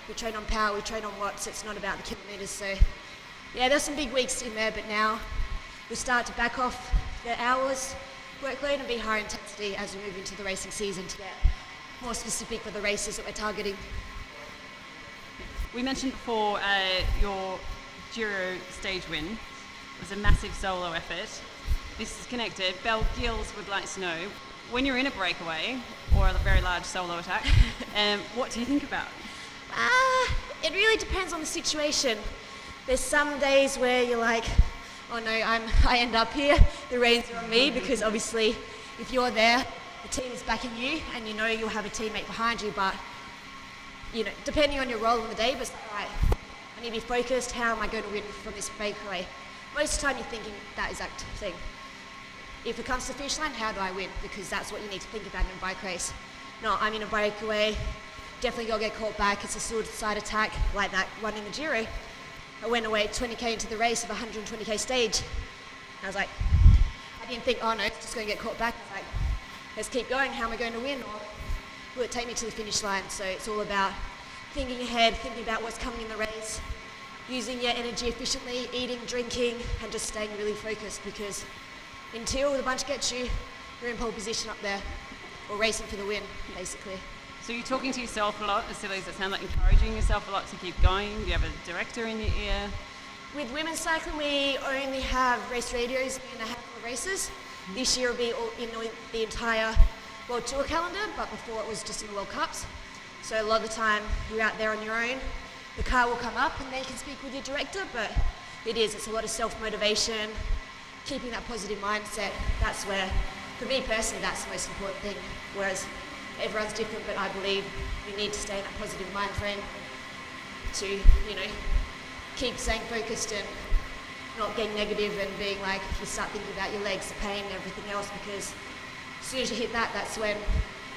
we train on power, we train on watts, it's not about the kilometres. So yeah, there's some big weeks in there, but now we'll start to back off the hours, workload, and be higher intensity as we move into the racing season to get more specific for the races that we're targeting. We mentioned before your Giro stage win was a massive solo effort. This is connected. Belle Gills would like to know, when you're in a breakaway or a very large solo attack, what do you think about? It really depends on the situation. There's some days where you're like, oh no, I end up here, the reins are on me, because obviously if you're there, the team is backing you and you'll have a teammate behind you, but depending on your role in the day, but it's like, right, I need to be focused, how am I going to win from this breakaway? Most of the time you're thinking that exact thing. If it comes to the finish line, how do I win? Because that's what you need to think about in a bike race. No, I'm in a breakaway, definitely going to get caught back, it's a suicide attack, like that one in the Giro. I went away 20k into the race of a 120k stage. I was like, I didn't think, oh no, it's just going to get caught back. I was like, let's keep going, how am I going to win? Or will it take me to the finish line? So it's all about thinking ahead, thinking about what's coming in the race, using your energy efficiently, eating, drinking, and just staying really focused, because until the bunch gets you, you're in pole position up there, or racing for the win, basically. So you're talking to yourself a lot, as silly as it sounds, like encouraging yourself a lot to keep going. Do you have a director in your ear? With women's cycling, we only have race radios in a handful of races. This year will be in the entire World Tour calendar, but before it was just in the World Cups. So a lot of the time you're out there on your own, the car will come up and then you can speak with your director, but it's a lot of self-motivation, keeping that positive mindset. That's where, for me personally, that's the most important thing. Whereas everyone's different, but I believe you need to stay in that positive mind frame to, keep staying focused and not getting negative and being like, you start thinking about your legs, the pain and everything else, because as soon as you hit that, that's when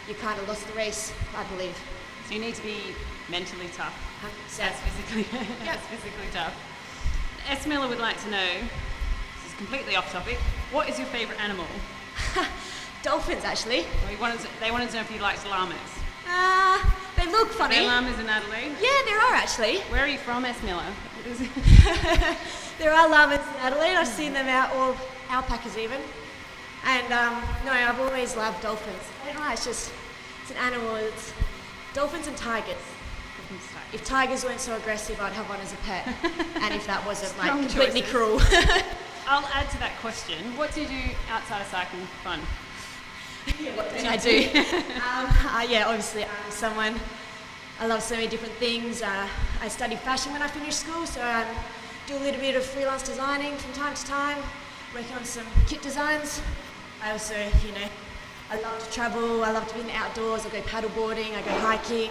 you kind of lost the race, I believe. So you need to be mentally tough. 100%. As physically, as physically tough. S. Miller would like to know, this is completely off topic, what is your favourite animal? Dolphins, actually. They wanted to know if you liked llamas. They look Are funny. there llamas in Adelaide? Yeah, there are actually. Where are you from, S. Miller? There are llamas in Adelaide. I've seen them out, or alpacas even. And no, I've always loved dolphins. I don't know, it's an animal. It's dolphins and tigers. If tigers weren't so aggressive, I'd have one as a pet. And if that wasn't like Strong completely choices. cruel. I'll add to that question. What do you do outside of cycling for fun? What did I do? Yeah, obviously I'm someone, I love so many different things. I studied fashion when I finished school, so I do a little bit of freelance designing from time to time, working on some kit designs. I also, I love to travel, I love to be in the outdoors, I go paddleboarding, I go hiking.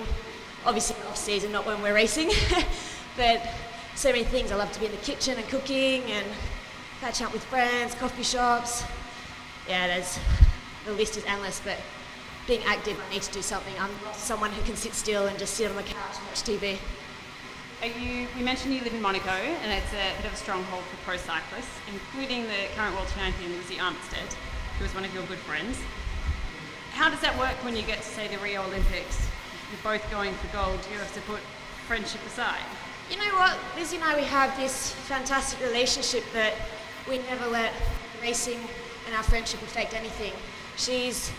Obviously off season, not when we're racing, but so many things. I love to be in the kitchen and cooking and catching up with friends, coffee shops. Yeah, the list is endless, but being active, I need to do something. I'm not someone who can sit still and just sit on the couch and watch TV. We mentioned you live in Monaco, and it's a bit of a stronghold for pro cyclists, including the current world champion, Lizzie Armstead, who is one of your good friends. How does that work when you get to, say, the Rio Olympics? You're both going for gold, you have to put friendship aside. You know what, Lizzie and I, we have this fantastic relationship that we never let racing and our friendship affect anything. She's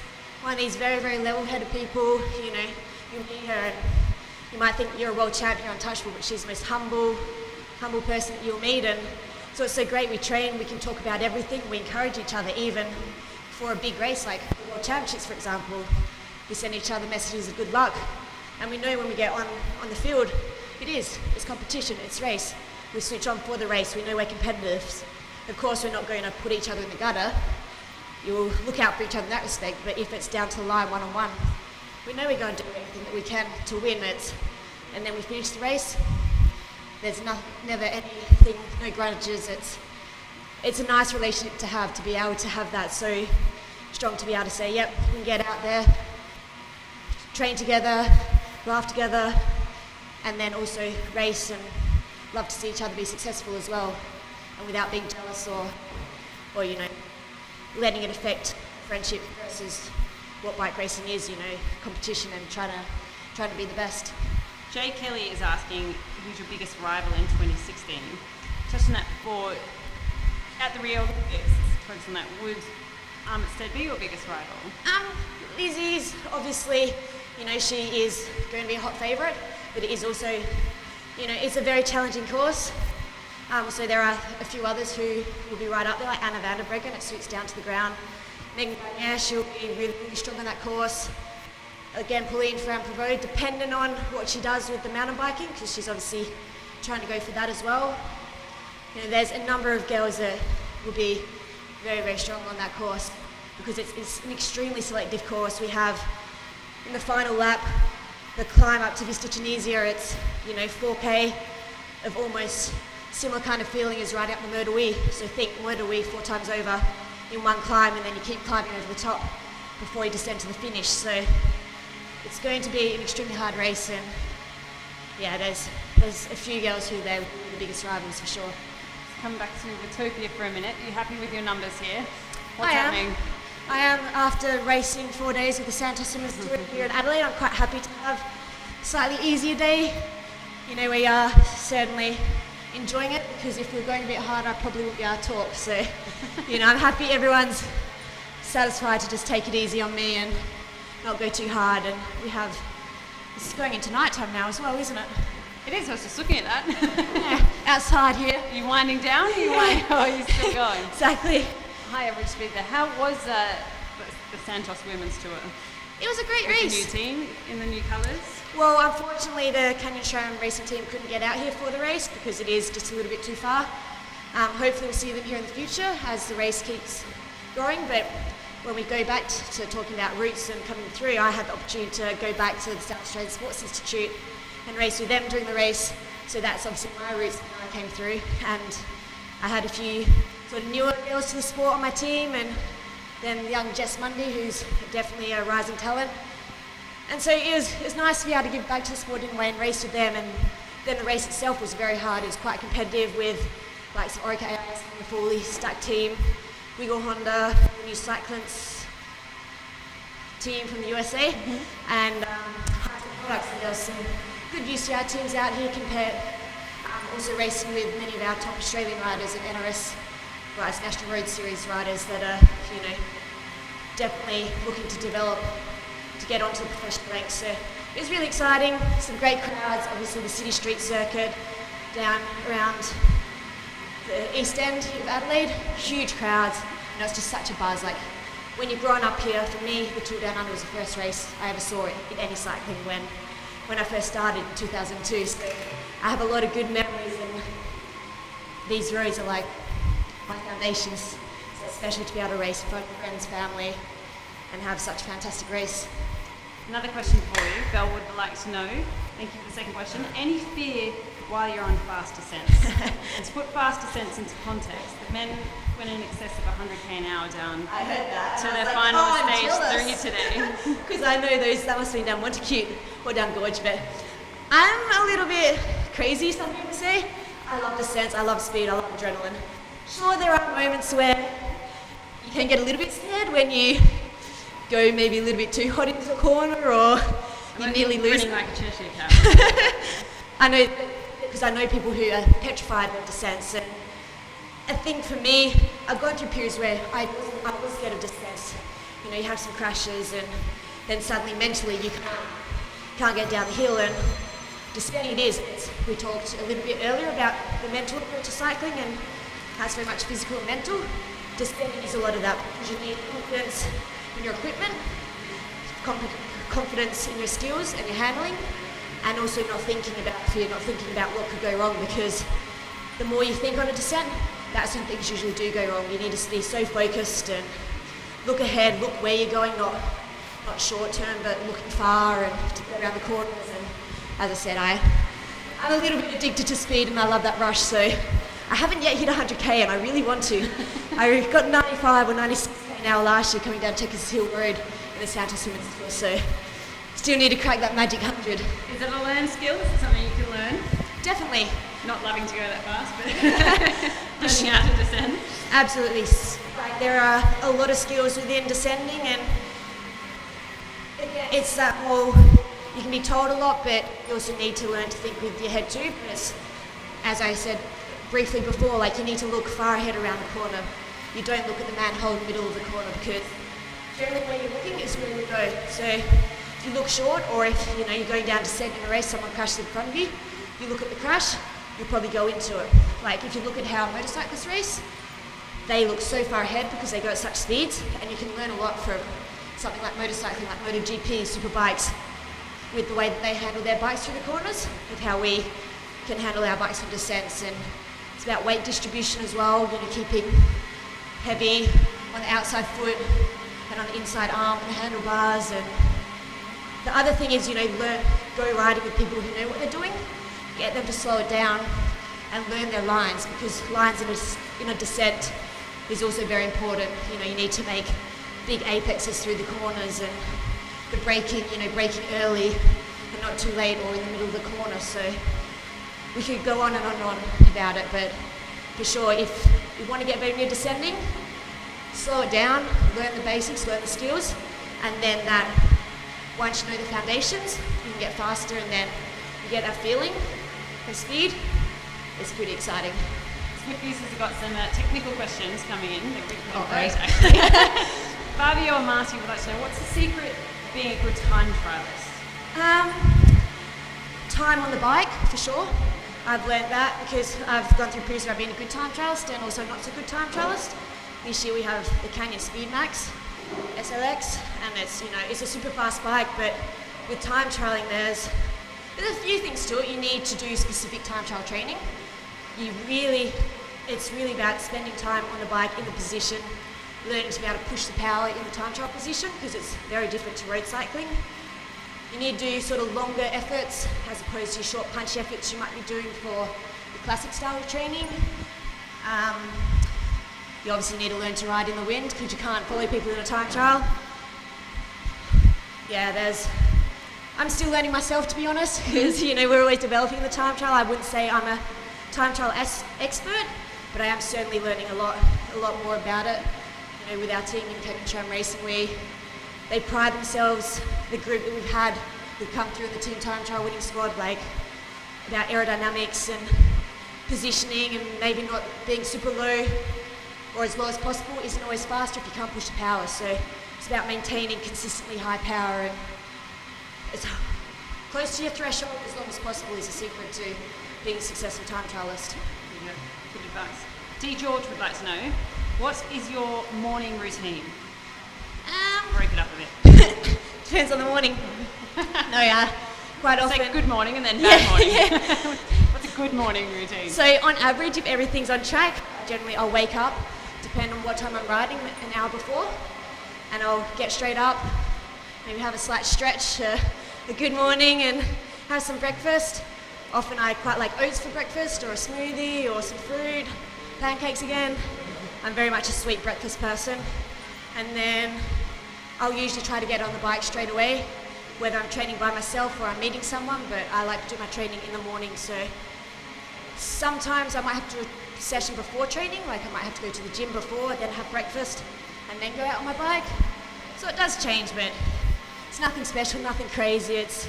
one of these very, very level-headed people. You meet her and you might think you're a world champion, untouchable, but she's the most humble person that you'll meet. And so it's so great, we train, we can talk about everything, we encourage each other, even for a big race like the World Championships, for example. We send each other messages of good luck. And we know when we get on the field, it's competition, it's race. We switch on for the race, we know we're competitive. Of course, we're not going to put each other in the gutter. You'll look out for each other in that respect, but if it's down to the line one-on-one, we know we're going to do everything that we can to win it. And then we finish the race, there's never anything, no grudges. It's a nice relationship to be able to have that so strong, to be able to say, yep, we can get out there, train together, laugh together, and then also race and love to see each other be successful as well, and without being jealous or letting it affect friendship versus what bike racing is, competition and trying to be the best. Jay Kelly is asking who's your biggest rival in 2016. Touched on that before. At the Rio Olympics, focus on that. Would Armstead be your biggest rival? Lizzie's obviously, she is going to be a hot favourite, but it is also, it's a very challenging course. So there are a few others who will be right up there, like Anna van der Breggen. It suits down to the ground. Megan Barnier, she'll be really, really strong on that course. Again, Pauline Ferrand-Prévot, depending on what she does with the mountain biking, because she's obviously trying to go for that as well. There's a number of girls that will be very, very strong on that course, because it's an extremely selective course. We have, in the final lap, the climb up to Vista Tunisia. It's 4K of almost similar kind of feeling as riding up the Mur de Huy. So think Mur de Huy 4 times over in one climb, and then you keep climbing over the top before you descend to the finish. So it's going to be an extremely hard race, and yeah, there's a few girls who they're the biggest rivals for sure. Come back to Watopia for a minute. Are you happy with your numbers here? What's I happening? I am. After racing 4 days with the Santos Tour here in Adelaide, I'm quite happy to have a slightly easier day. We are certainly enjoying it, because if we were going a bit harder, I probably wouldn't be able to talk. So, I'm happy everyone's satisfied to just take it easy on me and not go too hard. And this is going into night time now as well, isn't it? It is. I was just looking at that. Yeah, outside here. Are you winding down? Are you still going? Exactly. High average speed there. How was the Santos Women's Tour? It was a great With race. the new team in the new colours? Well, unfortunately, the SRAM Racing team couldn't get out here for the race because it is just a little bit too far. Hopefully we'll see them here in the future as the race keeps growing, but when we go back to talking about routes and coming through, I had the opportunity to go back to the South Australian Sports Institute and race with them during the race. So that's obviously my routes when I came through. And I had a few sort of newer girls to the sport on my team, and then young Jess Mundy, who's definitely a rising talent. And so it was nice to be able to give back to the sport in a way and race with them. And then the race itself was very hard. It was quite competitive with like some Orica AIS and the fully stacked team, Wiggle Honda, the new Cyclants team from the USA, and products. And there was some good UCI teams out here compared. Also racing with many of our top Australian riders and NRS riders, National Road Series riders that are, definitely looking to develop to get onto the professional ranks. So it was really exciting. Some great crowds. Obviously, the city street circuit down around the east end of Adelaide, huge crowds. It's just such a buzz. Like when you're growing up here, for me, the Tour Down Under was the first race I ever saw in any cycling when I first started in 2002. So I have a lot of good memories, and these roads are like my foundations. So it's special to be able to race in front of friends, family, and have such a fantastic race. Another question for you. Belle would like to know, thank you for the second question, any fear while you're on fast descents? And to put fast descents into context, the men went in excess of 100k an hour down to their final stage 3 today. Because I know that must have been down Montacute or down Gorge, but I'm a little bit crazy, some people say. I love descents, I love speed, I love adrenaline. Sure, there are moments where you can get a little bit scared when you go maybe a little bit too hot into the corner, or you nearly lose. Like a Cheshire cat. I know, because I know people who are petrified of descents, and I think for me, I've gone through periods where I was scared of descents. You have some crashes, and then suddenly mentally you can't get down the hill, and descending it is. We talked a little bit earlier about the mental approach to cycling and how it's very much physical and mental. Descending is a lot of that, because you need confidence in your equipment, confidence in your skills and your handling, and also not thinking about fear, not thinking about what could go wrong, because the more you think on a descent, that's when things usually do go wrong. You need to be so focused and look ahead, look where you're going, not short term, but looking far and to go around the corners. And as I said, I'm a little bit addicted to speed, and I love that rush, so I haven't yet hit 100k, and I really want to. I got 95 or 96 an hour last year coming down Checkers Hill Road in the Santos Tour Down Under, so still need to crack that magic 100. Is it a learned skill? Is it something you can learn? Definitely. Not loving to go that fast, but learning how to descend. Absolutely. Like, there are a lot of skills within descending, and it's that whole, you can be told a lot, but you also need to learn to think with your head too. But as I said briefly before, like, you need to look far ahead around the corner. You don't look at the manhole in the middle of the corner, because generally where you're looking is where you go. So if you look short, or if you're going down descent in a race, someone crashes in front of you, you look at the crash, you'll probably go into it. Like, if you look at how motorcyclists race, they look so far ahead because they go at such speeds, and you can learn a lot from something like motorcycling, like MotoGP, superbikes, with the way that they handle their bikes through the corners, with how we can handle our bikes on descents. And it's about weight distribution as well, keeping heavy on the outside foot and on the inside arm and the handlebars. And the other thing is, go riding with people who know what they're doing, get them to slow it down and learn their lines, because lines in a descent is also very important. You need to make big apexes through the corners, and the braking, braking early and not too late or in the middle of the corner. So we could go on and on and on about it, but for sure, if you want to get better in your descending, slow it down, learn the basics, learn the skills, and then that, once you know the foundations, you can get faster, and then you get that feeling of speed. It's pretty exciting. Swift users have got some technical questions coming in. They're really great, actually. Fabio and Marty would like to know, what's the secret of being a good time trialist? Time on the bike, for sure. I've learned that because I've gone through periods where I've been a good time trialist and also not so good time trialist. This year we have the Canyon Speed Max SLX, and it's a super fast bike, but with time trialing there's a few things to it. You need to do specific time trial training. It's really about spending time on the bike in the position, learning to be able to push the power in the time trial position, because it's very different to road cycling. You need to do sort of longer efforts as opposed to short punchy efforts you might be doing for the classic style of training. You obviously need to learn to ride in the wind, because you can't follow people in a time trial. Yeah, there's I'm still learning myself, to be honest, because we're always developing the time trial. I wouldn't say I'm a time trial expert, but I am certainly learning a lot more about it. With our team in SRAM Racing, they pride themselves, the group that we've had who've come through in the team time trial winning squad, like about aerodynamics and positioning and maybe not being super low or as low as possible isn't always faster if you can't push the power. So it's about maintaining consistently high power, and as close to your threshold as long as possible is a secret to being a successful time trialist. Yeah, good advice. D. George would like to know, what is your morning routine? Break it up a bit. Depends on the morning. No, quite often. Say good morning and then bad morning. Yeah. What's a good morning routine? So on average, if everything's on track, generally I'll wake up, depend on what time I'm riding, an hour before, and I'll get straight up, maybe have a slight stretch, a good morning, and have some breakfast. Often I quite like oats for breakfast, or a smoothie, or some fruit, pancakes again. I'm very much a sweet breakfast person. And then I'll usually try to get on the bike straight away, whether I'm training by myself or I'm meeting someone, but I like to do my training in the morning. So sometimes I might have to do a session before training, like I might have to go to the gym before, then have breakfast, and then go out on my bike. So it does change, but it's nothing special, nothing crazy. It's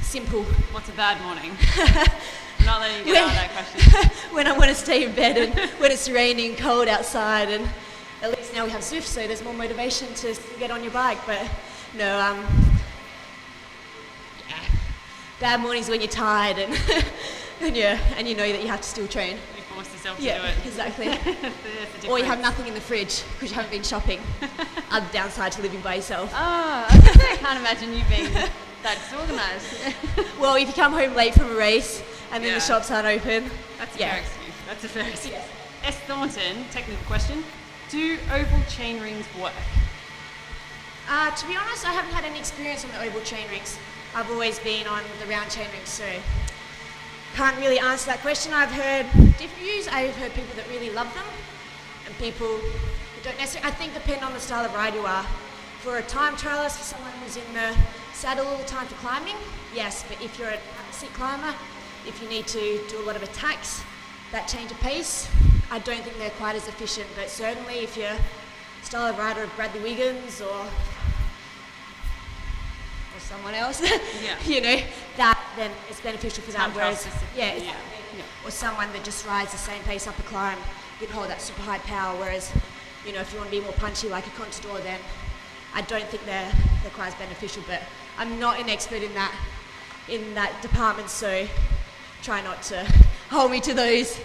simple. What's a bad morning? I'm not letting you get out of that question. When I want to stay in bed and when it's raining, cold outside, and at least now we have Zwift, so there's more motivation to get on your bike. But no, bad mornings when you're tired and and you know that you have to still train. You force yourself to Yeah, do it. exactly. Or you have nothing in the fridge because you haven't been shopping. Other downside to living by yourself. Oh, I can't imagine you being that disorganised. Well, if you come home late from a race and then the shops aren't open. That's a fair excuse. That's a fair excuse. S. Thornton, technical question. Do oval chain rings work? To be honest, I haven't had any experience on the oval chain rings. I've always been on the round chain rings, so can't really answer that question. I've heard different views. I've heard people that really love them and people who don't necessarily. I think depending on the style of ride you are. For a time trialist, for someone who's in the saddle all the time for climbing, yes, but if you're a seat climber, if you need to do a lot of attacks, that change of pace, I don't think they're quite as efficient, but certainly if you're style of rider of Bradley Wiggins or someone else, that then it's beneficial for that. Whereas, or someone that just rides the same pace up a climb, you can hold that super high power. Whereas, if you want to be more punchy like a Contador, then I don't think they're quite as beneficial. But I'm not an expert in that department, so try not to hold me to those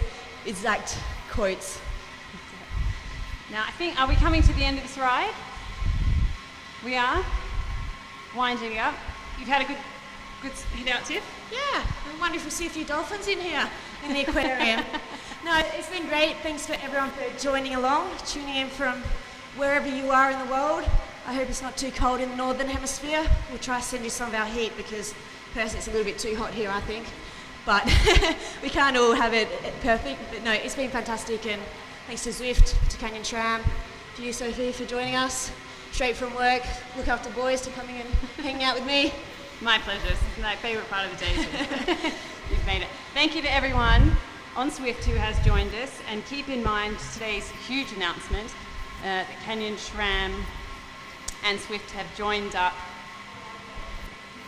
exact quotes. Now, I think, are we coming to the end of this ride? We are? Winding up. You've had a good hit out, Tiff? Yeah, I wonder if we'll see a few dolphins in here, in the aquarium. No, it's been great. Thanks for everyone for joining along, tuning in from wherever you are in the world. I hope it's not too cold in the northern hemisphere. We'll try to send you some of our heat because personally it's a little bit too hot here, I think. But we can't all have it perfect. But no, it's been fantastic, and thanks to Zwift, to Canyon SRAM, to you, Sophie, for joining us. Straight from work, look after boys, to coming and hanging out with me. My pleasure. This is my favourite part of the day. You've made it. Thank you to everyone on Zwift who has joined us, and keep in mind today's huge announcement that Canyon SRAM and Zwift have joined up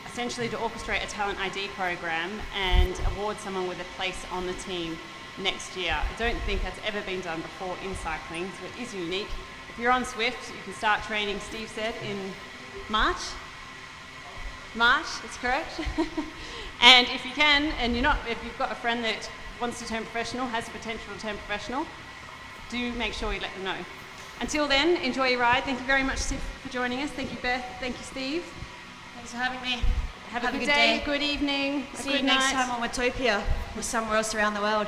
essentially to orchestrate a talent ID program and award someone with a place on the team next year. I don't think that's ever been done before in cycling, so it is unique. If you're on Zwift, you can start training, Steve said, in March. March, that's correct. And if you can, and if you've got a friend that wants to turn professional, has the potential to turn professional, do make sure you let them know. Until then, enjoy your ride. Thank you very much, Tiff, for joining us. Thank you, Beth. Thank you, Steve. Thanks for having me. Have a good day, good evening, See you next time on Watopia or somewhere else around the world.